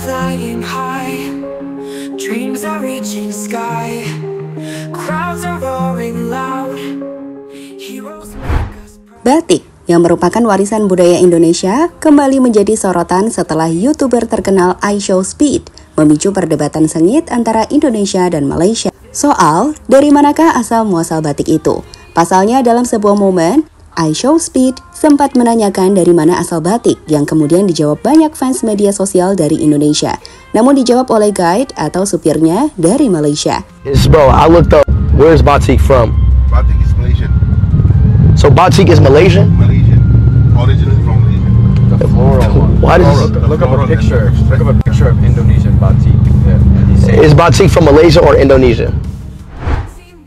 flying high, dreams are reaching sky, crowds are roaring loud, heroes make us proud. Batik yang merupakan warisan budaya Indonesia kembali menjadi sorotan setelah YouTuber terkenal iShowSpeed memicu perdebatan sengit antara Indonesia dan Malaysia soal dari manakah asal muasal batik itu. Pasalnya dalam sebuah momen, iShowSpeed sempat menanyakan dari mana asal batik yang kemudian dijawab banyak fans media sosial dari Indonesia. Namun dijawab oleh guide atau supirnya dari Malaysia. Bro, I looked up, where's batik from? Batik is Malaysian. So batik is Malaysian? Malaysian. Originally from Malaysia. The floral one. Why does Look up a picture. Look up a picture of Indonesian batik. is batik from Malaysia or Indonesia?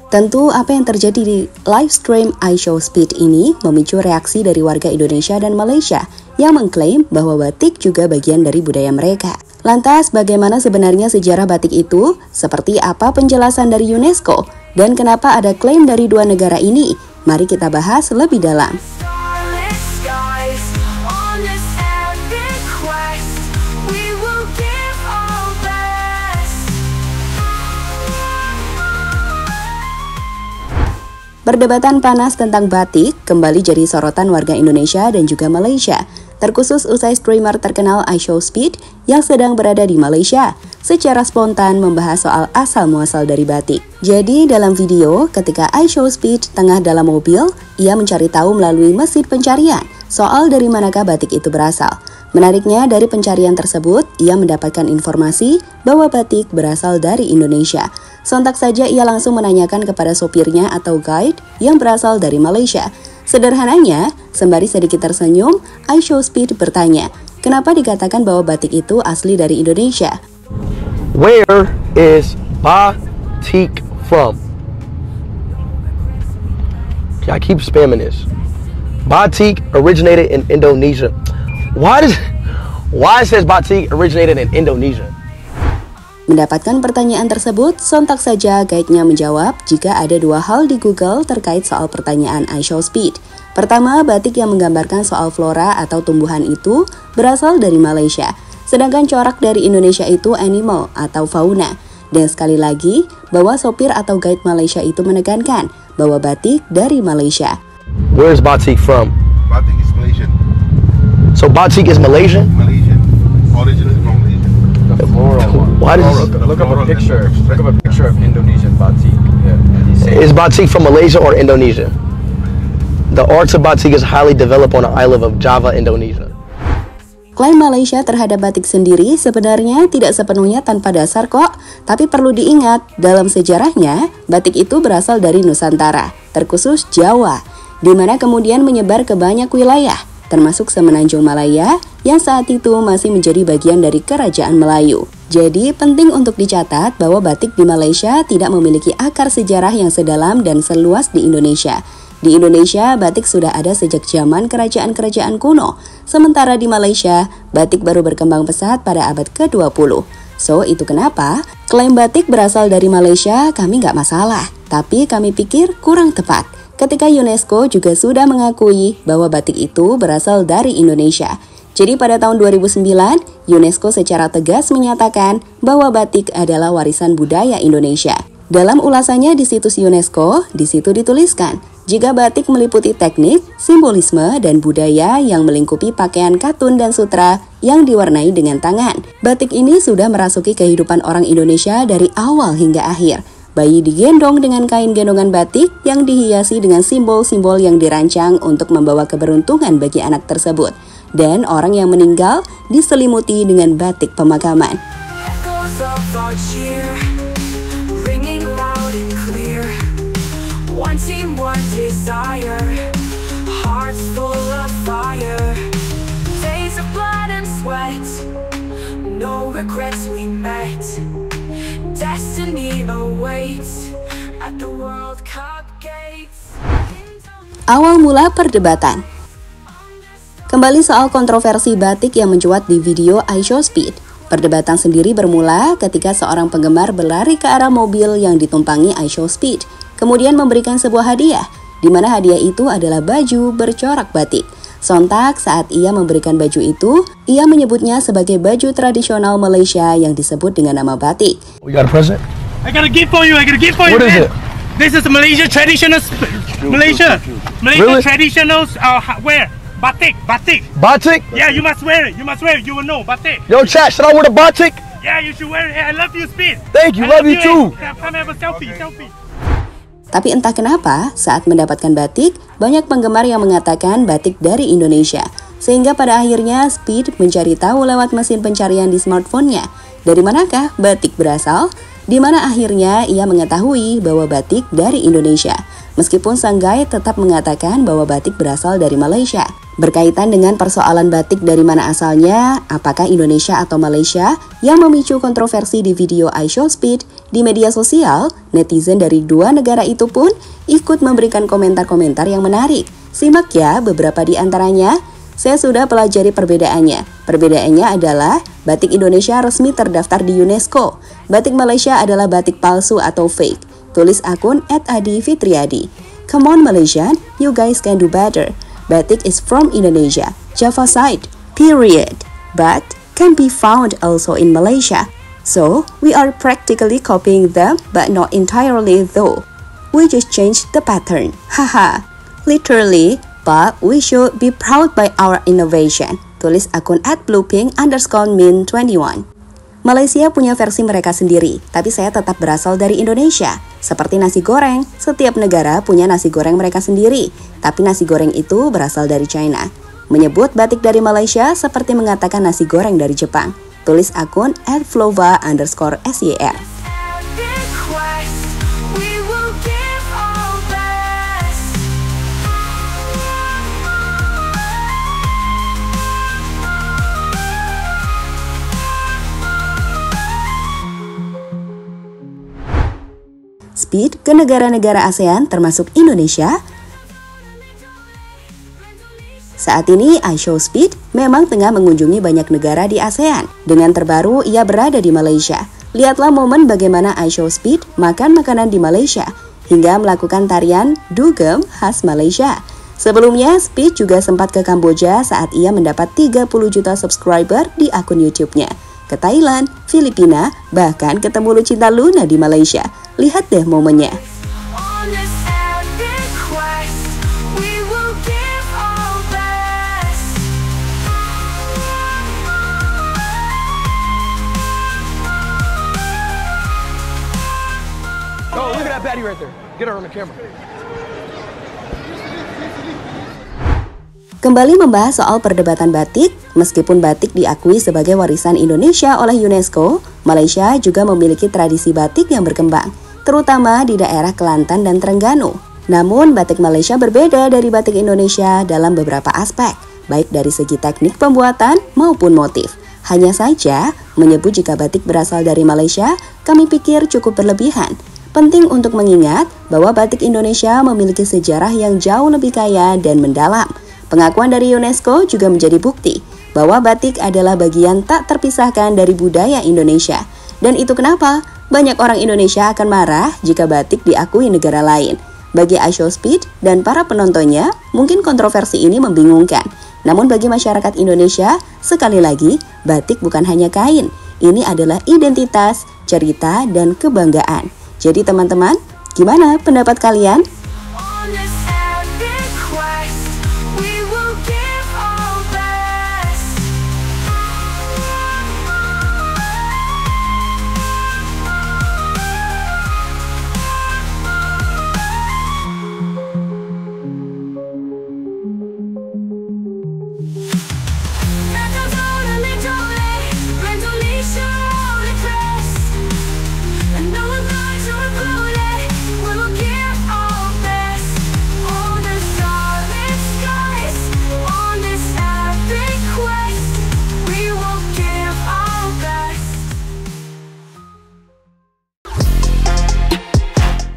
Tentu apa yang terjadi di live stream iShowSpeed ini memicu reaksi dari warga Indonesia dan Malaysia yang mengklaim bahwa batik juga bagian dari budaya mereka. Lantas bagaimana sebenarnya sejarah batik itu? Seperti apa penjelasan dari UNESCO? Dan kenapa ada klaim dari dua negara ini? Mari kita bahas lebih dalam. Starlit skies on this epic quest, we will give our best. Perdebatan panas tentang batik kembali jadi sorotan warga Indonesia dan juga Malaysia, terkhusus usai streamer terkenal iShowSpeed yang sedang berada di Malaysia secara spontan membahas soal asal-muasal dari batik. Jadi dalam video, ketika iShowSpeed tengah dalam mobil, ia mencari tahu melalui mesin pencarian soal dari manakah batik itu berasal. Menariknya, dari pencarian tersebut, ia mendapatkan informasi bahwa batik berasal dari Indonesia. Sontak saja ia langsung menanyakan kepada sopirnya atau guide yang berasal dari Malaysia. Sederhananya, sembari sedikit tersenyum, iShowSpeed bertanya, kenapa dikatakan bahwa batik itu asli dari Indonesia? Where is batik from? I keep spamming this. Batik originated in Indonesia. Why it says batik originated in Indonesia? Mendapatkan pertanyaan tersebut, sontak saja guide-nya menjawab jika ada dua hal di Google terkait soal pertanyaan iShowSpeed. Pertama, batik yang menggambarkan soal flora atau tumbuhan itu berasal dari Malaysia, sedangkan corak dari Indonesia itu animal atau fauna. Dan sekali lagi, bahwa sopir atau guide Malaysia itu menekankan bahwa batik dari Malaysia. Where's batik from? Batik is Malaysian. So batik is Malaysian? Malaysian. Originally from Malaysia. The floral one. Why does Look up a picture. Look up a picture of Indonesian batik. is batik from Malaysia or Indonesia? The art of batik is highly developed on the island of Java, Indonesia. Klaim Malaysia terhadap batik sendiri sebenarnya tidak sepenuhnya tanpa dasar kok, tapi perlu diingat, dalam sejarahnya, batik itu berasal dari Nusantara, terkhusus Jawa, di mana kemudian menyebar ke banyak wilayah, termasuk Semenanjung Malaya, yang saat itu masih menjadi bagian dari Kerajaan Melayu. Jadi penting untuk dicatat bahwa batik di Malaysia tidak memiliki akar sejarah yang sedalam dan seluas di Indonesia. Di Indonesia, batik sudah ada sejak zaman kerajaan-kerajaan kuno. Sementara di Malaysia, batik baru berkembang pesat pada abad ke-20. So, itu kenapa klaim batik berasal dari Malaysia kami nggak masalah. Tapi kami pikir kurang tepat ketika UNESCO juga sudah mengakui bahwa batik itu berasal dari Indonesia. Jadi pada tahun 2009, UNESCO secara tegas menyatakan bahwa batik adalah warisan budaya Indonesia. Dalam ulasannya di situs UNESCO, di situ dituliskan, jika batik meliputi teknik, simbolisme, dan budaya yang melingkupi pakaian katun dan sutra yang diwarnai dengan tangan. Batik ini sudah merasuki kehidupan orang Indonesia dari awal hingga akhir. Bayi digendong dengan kain gendongan batik yang dihiasi dengan simbol-simbol yang dirancang untuk membawa keberuntungan bagi anak tersebut. Dan orang yang meninggal diselimuti dengan batik pemakaman. Echoes of our cheer, ringing loud and clear. One team, one desire, hearts full of fire. Days of blood and sweat, no regrets we met. Destiny awaits at the World Cup gates. Awal mula perdebatan. Kembali soal kontroversi batik yang mencuat di video iShowSpeed. Perdebatan sendiri bermula ketika seorang penggemar berlari ke arah mobil yang ditumpangi iShowSpeed, kemudian memberikan sebuah hadiah, di mana hadiah itu adalah baju bercorak batik. Sontak saat ia memberikan baju itu, ia menyebutnya sebagai baju tradisional Malaysia yang disebut dengan nama batik. We got a present? I got a gift for you. What is it? This is Malaysia traditional. Malaysia Really? traditional wear. Batik. Batik? Yeah, you must wear it. You will know batik. Yo, chat, should I wear the batik? Yeah, you should wear it. Hey, I love you, Speed. Thank you, I love you too. Come have a selfie. Tapi entah kenapa, saat mendapatkan batik, banyak penggemar yang mengatakan batik dari Indonesia. Sehingga pada akhirnya Speed mencari tahu lewat mesin pencarian di smartphone-nya. Dari manakah batik berasal? Di mana akhirnya ia mengetahui bahwa batik dari Indonesia. Meskipun sang guide tetap mengatakan bahwa batik berasal dari Malaysia. Berkaitan dengan persoalan batik dari mana asalnya, apakah Indonesia atau Malaysia, yang memicu kontroversi di video I Show Speed di media sosial, netizen dari dua negara itu pun ikut memberikan komentar-komentar yang menarik. Simak ya beberapa di antaranya. Saya sudah pelajari perbedaannya. Perbedaannya adalah batik Indonesia resmi terdaftar di UNESCO. Batik Malaysia adalah batik palsu atau fake. Tulis akun @adi_fitriadi. Come on Malaysian, you guys can do better. Batik is from Indonesia, Java side, period. But can be found also in Malaysia. So, we are practically copying them, but not entirely though. We just changed the pattern. Haha. Literally, but we should be proud by our innovation. Tulis akun @bluepink_min21. Malaysia punya versi mereka sendiri, tapi saya tetap berasal dari Indonesia. Seperti nasi goreng, setiap negara punya nasi goreng mereka sendiri, tapi nasi goreng itu berasal dari China. Menyebut batik dari Malaysia seperti mengatakan nasi goreng dari Jepang. Tulis akun @flova_syr. Speed ke negara-negara ASEAN termasuk Indonesia. Saat ini I Show Speed memang tengah mengunjungi banyak negara di ASEAN. Dengan terbaru ia berada di Malaysia. Lihatlah momen bagaimana I Show Speed makan makanan di Malaysia hingga melakukan tarian dugem khas Malaysia. Sebelumnya Speed juga sempat ke Kamboja saat ia mendapat 30 juta subscriber di akun YouTube-nya. Ke Thailand, Filipina, bahkan ketemu Lucinta Luna di Malaysia. Lihat deh momennya. Oh, look at that baddie right there. Get her on the camera. Kembali membahas soal perdebatan batik, meskipun batik diakui sebagai warisan Indonesia oleh UNESCO, Malaysia juga memiliki tradisi batik yang berkembang, terutama di daerah Kelantan dan Terengganu. Namun, batik Malaysia berbeda dari batik Indonesia dalam beberapa aspek, baik dari segi teknik pembuatan maupun motif. Hanya saja, menyebut jika batik berasal dari Malaysia, kami pikir cukup berlebihan. Penting untuk mengingat bahwa batik Indonesia memiliki sejarah yang jauh lebih kaya dan mendalam. Pengakuan dari UNESCO juga menjadi bukti bahwa batik adalah bagian tak terpisahkan dari budaya Indonesia. Dan itu kenapa banyak orang Indonesia akan marah jika batik diakui negara lain. Bagi I Show Speed dan para penontonnya, mungkin kontroversi ini membingungkan. Namun bagi masyarakat Indonesia, sekali lagi, batik bukan hanya kain. Ini adalah identitas, cerita, dan kebanggaan. Jadi teman-teman, gimana pendapat kalian?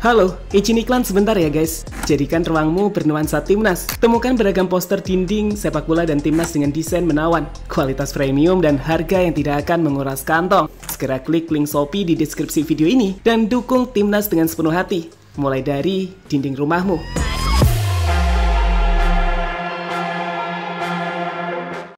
Halo, izin iklan sebentar ya guys. Jadikan ruangmu bernuansa timnas. Temukan beragam poster dinding, sepak bola dan timnas dengan desain menawan, kualitas premium dan harga yang tidak akan menguras kantong. Segera klik link Shopee di deskripsi video ini dan dukung timnas dengan sepenuh hati. Mulai dari dinding rumahmu.